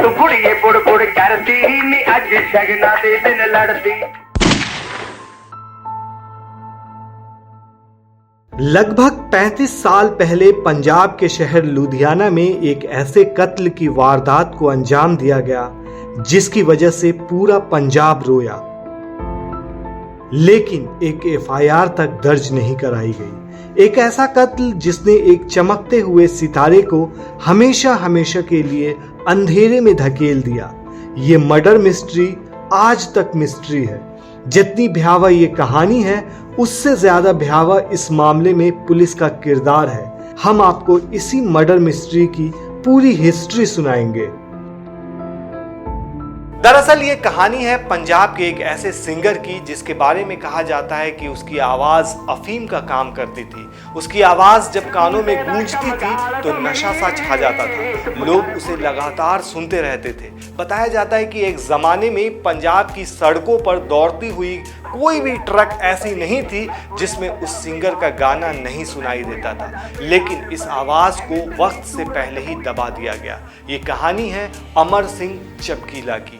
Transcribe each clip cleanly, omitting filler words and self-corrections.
तू कुड़िए बुड़ बुड़ करती नी अज शगना दे दिन लड़ती। लगभग 35 साल पहले पंजाब के शहर लुधियाना में एक ऐसे कत्ल की वारदात को अंजाम दिया गया जिसकी वजह से पूरा पंजाब रोया, लेकिन एक एफआईआर तक दर्ज नहीं कराई गई। एक ऐसा कत्ल जिसने एक चमकते हुए सितारे को हमेशा हमेशा के लिए अंधेरे में धकेल दिया। ये मर्डर मिस्ट्री आज तक मिस्ट्री है। जितनी भयावह ये कहानी है उससे ज्यादा भयावह इस मामले में पुलिस का किरदार है। हम आपको इसी मर्डर मिस्ट्री की पूरी हिस्ट्री सुनाएंगे। दरअसल ये कहानी है पंजाब के एक ऐसे सिंगर की जिसके बारे में कहा जाता है कि उसकी आवाज अफीम का काम करती थी। उसकी आवाज जब कानों में गूंजती थी तो नशा सा छा जाता था, लोग उसे लगातार सुनते रहते थे। बताया जाता है कि एक जमाने में पंजाब की सड़कों पर दौड़ती हुई कोई भी ट्रक ऐसी नहीं थी जिसमें उस सिंगर का गाना नहीं सुनाई देता था, लेकिन इस आवाज को वक्त से पहले ही दबा दिया गया। ये कहानी है अमर सिंह चमकीला की।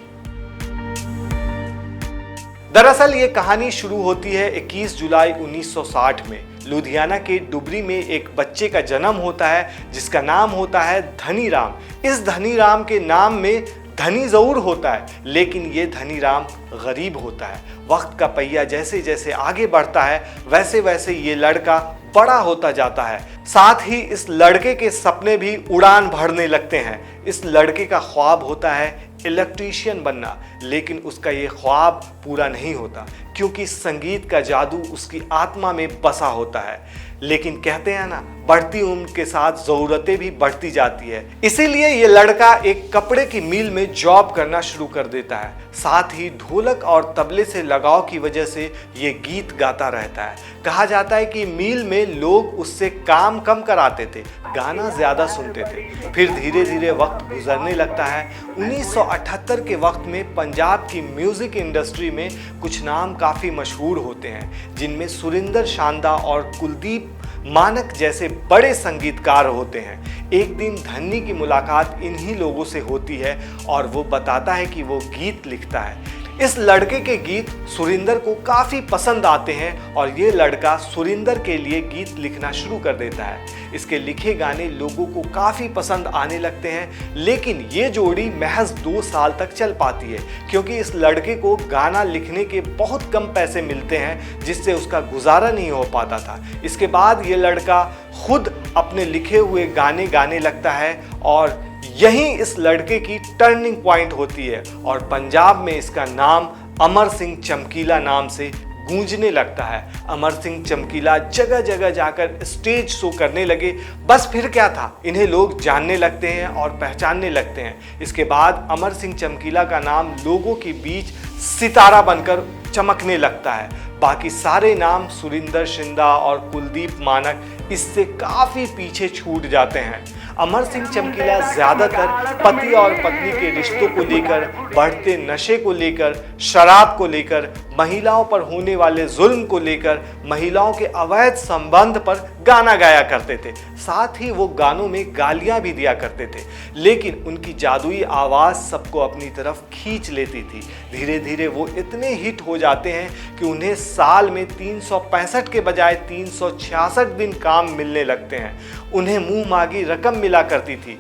दरअसल ये कहानी शुरू होती है 21 जुलाई 1960 में। लुधियाना के डुबरी में एक बच्चे का जन्म होता है जिसका नाम होता है धनी राम। इस धनी राम के नाम में धनी जरूर होता है, लेकिन ये धनी राम गरीब होता है। वक्त का पहिया जैसे जैसे आगे बढ़ता है वैसे वैसे ये लड़का बड़ा होता जाता है। साथ ही इस लड़के के सपने भी उड़ान भरने लगते हैं। इस लड़के का ख्वाब होता है इलेक्ट्रीशियन बनना, लेकिन उसका ये ख्वाब पूरा नहीं होता क्योंकि संगीत का जादू उसकी आत्मा में बसा होता है। लेकिन कहते हैं ना, बढ़ती उम्र के साथ जरूरतें भी बढ़ती जाती है, इसीलिए ये लड़का एक कपड़े की मिल में जॉब करना शुरू कर देता है। साथ ही ढोलक और तबले से लगाव की वजह से ये गीत गाता रहता है। कहा जाता है कि मिल में लोग उससे काम कम कराते थे, गाना ज्यादा सुनते थे। फिर धीरे धीरे वक्त गुजरने लगता है। 1978 के वक्त में पंजाब की म्यूजिक इंडस्ट्री में कुछ नाम काफी मशहूर होते हैं, जिनमें सुरिंदर शांदा और कुलदीप मानक जैसे बड़े संगीतकार होते हैं। एक दिन धन्नी की मुलाकात इन्हीं लोगों से होती है और वो बताता है कि वो गीत लिखता है। इस लड़के के गीत सुरिंदर को काफी पसंद आते हैं और ये लड़का सुरिंदर के लिए गीत लिखना शुरू कर देता है। इसके लिखे गाने लोगों को काफी पसंद आने लगते हैं, लेकिन ये जोड़ी महज 2 साल तक चल पाती है क्योंकि इस लड़के को गाना लिखने के बहुत कम पैसे मिलते हैं जिससे उसका गुजारा नहीं हो पाता था। इसके बाद ये लड़का खुद अपने लिखे हुए गाने गाने लगता है और यही इस लड़के की टर्निंग पॉइंट होती है और पंजाब में इसका नाम अमर सिंह चमकीला नाम से गूंजने लगता है। अमर सिंह चमकीला जगह जगह जाकर स्टेज शो करने लगे। बस फिर क्या था, इन्हें लोग जानने लगते हैं और पहचानने लगते हैं। इसके बाद अमर सिंह चमकीला का नाम लोगों के बीच सितारा बनकर चमकने लगता है। बाकी सारे नाम सुरिंदर शिंदा और कुलदीप मानक इससे काफी पीछे छूट जाते हैं। अमर सिंह चमकीला ज्यादातर पति और पत्नी के रिश्तों को लेकर, बढ़ते नशे को लेकर, शराब को लेकर, महिलाओं पर होने वाले जुल्म को लेकर, महिलाओं के अवैध संबंध पर गाना गाया करते थे। साथ ही वो गानों में गालियां भी दिया करते थे, लेकिन उनकी जादुई आवाज सबको अपनी तरफ खींच लेती थी। धीरे धीरे वो इतने हिट हो जाते हैं कि उन्हें साल में 365 के बजाय 366 दिन काम मिलने लगते हैं। उन्हें मुंह मांगी रकम मिला करती थी।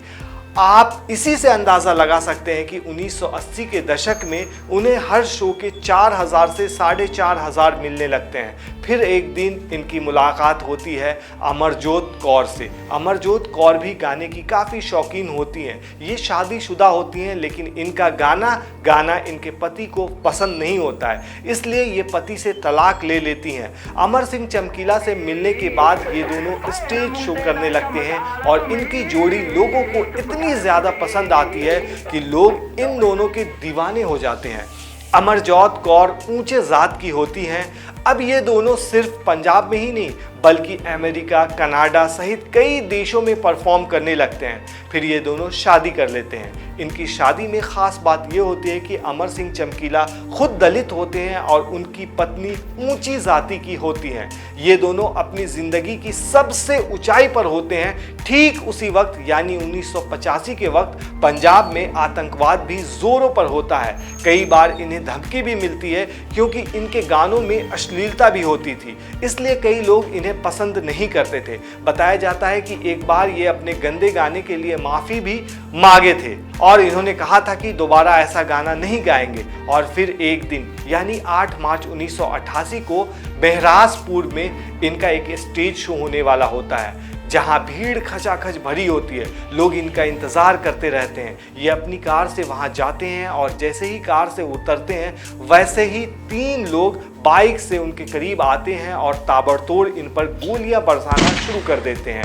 आप इसी से अंदाज़ा लगा सकते हैं कि 1980 के दशक में उन्हें हर शो के 4000 से 4500 मिलने लगते हैं। फिर एक दिन इनकी मुलाकात होती है अमरजोत कौर से। अमरजोत कौर भी गाने की काफ़ी शौकीन होती हैं। ये शादीशुदा होती हैं, लेकिन इनका गाना इनके पति को पसंद नहीं होता है, इसलिए ये पति से तलाक ले लेती हैं। अमर सिंह चमकीला से मिलने के बाद ये दोनों स्टेज शो करने लगते हैं और इनकी जोड़ी लोगों को इतनी ज़्यादा पसंद आती है कि लोग इन दोनों के दीवाने हो जाते हैं। अमरजोत कौर ऊंचे जात की होती हैं। अब ये दोनों सिर्फ पंजाब में ही नहीं बल्कि अमेरिका, कनाडा सहित कई देशों में परफॉर्म करने लगते हैं। फिर ये दोनों शादी कर लेते हैं। इनकी शादी में खास बात ये होती है कि अमर सिंह चमकीला खुद दलित होते हैं और उनकी पत्नी ऊंची जाति की होती हैं। ये दोनों अपनी जिंदगी की सबसे ऊंचाई पर होते हैं। ठीक उसी वक्त यानी 1985 के वक्त पंजाब में आतंकवाद भी जोरों पर होता है। कई बार इन्हें धमकी भी मिलती है क्योंकि इनके गानों में अश्लीलता भी होती थी, इसलिए कई लोग इन्हें पसंद नहीं करते थे। बताया जाता है कि एक बार ये अपने गंदे गाने के लिए माफी भी मांगे थे और इन्होंने कहा था कि दोबारा ऐसा गाना नहीं गाएंगे। और फिर एक दिन यानी 8 मार्च 1988 को बहरासपुर में इनका एक स्टेज शो होने वाला होता है जहां भीड़ खचाखच भरी होती है। लोग इनका इंतजार करते रहते हैं। ये अपनी कार से वहां जाते हैं और जैसे ही कार से उतरते हैं वैसे ही 3 लोग बाइक से उनके करीब आते हैं और ताबड़तोड़ इन पर गोलियां बरसाना शुरू कर देते हैं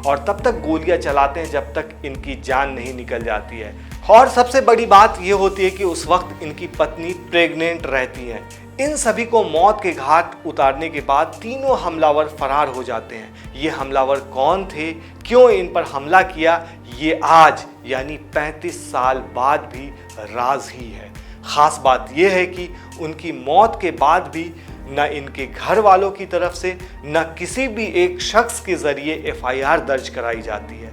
और तब तक गोलियां चलाते हैं जब तक इनकी जान नहीं निकल जाती है। और सबसे बड़ी बात यह होती है कि उस वक्त इनकी पत्नी प्रेग्नेंट रहती है। इन सभी को मौत के घाट उतारने के बाद तीनों हमलावर फरार हो जाते हैं। ये हमलावर कौन थे, क्यों इन पर हमला किया, ये आज यानी 35 साल बाद भी राज ही है। खास बात यह है कि उनकी मौत के बाद भी न इनके घर वालों की तरफ से न किसी भी एक शख्स के जरिए FIR दर्ज कराई जाती है,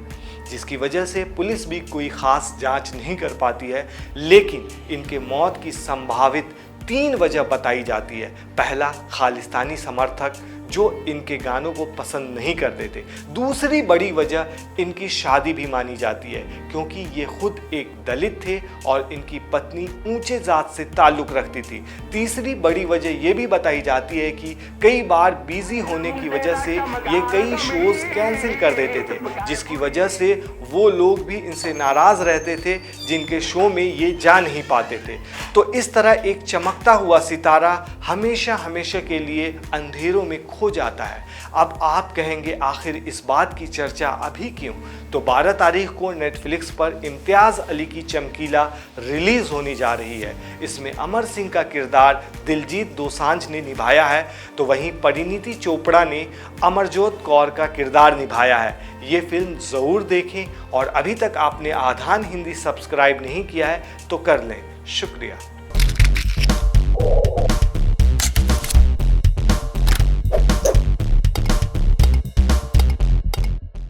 जिसकी वजह से पुलिस भी कोई खास जांच नहीं कर पाती है। लेकिन इनके मौत की संभावित 3 वजह बताई जाती है। पहला, खालिस्तानी समर्थक जो इनके गानों को पसंद नहीं करते थे। दूसरी बड़ी वजह इनकी शादी भी मानी जाती है क्योंकि ये खुद एक दलित थे और इनकी पत्नी ऊंचे जात से ताल्लुक़ रखती थी। तीसरी बड़ी वजह ये भी बताई जाती है कि कई बार बिजी होने की वजह से ये कई शोज़ कैंसिल कर देते थे, जिसकी वजह से वो लोग भी इनसे नाराज़ रहते थे जिनके शो में ये जा नहीं पाते थे। तो इस तरह एक चमकता हुआ सितारा हमेशा हमेशा के लिए अंधेरों में खो जाता है। अब आप कहेंगे आखिर इस बात की चर्चा अभी क्यों? तो 12 तारीख को नेटफ्लिक्स पर इम्तियाज़ अली की चमकीला रिलीज होने जा रही है। इसमें अमर सिंह का किरदार दिलजीत दोसांझ ने निभाया है, तो वहीं परिणीति चोपड़ा ने अमरजोत कौर का किरदार निभाया है। ये फिल्म ज़रूर देखें और अभी तक आपने आधान हिंदी सब्सक्राइब नहीं किया है तो कर लें। शुक्रिया।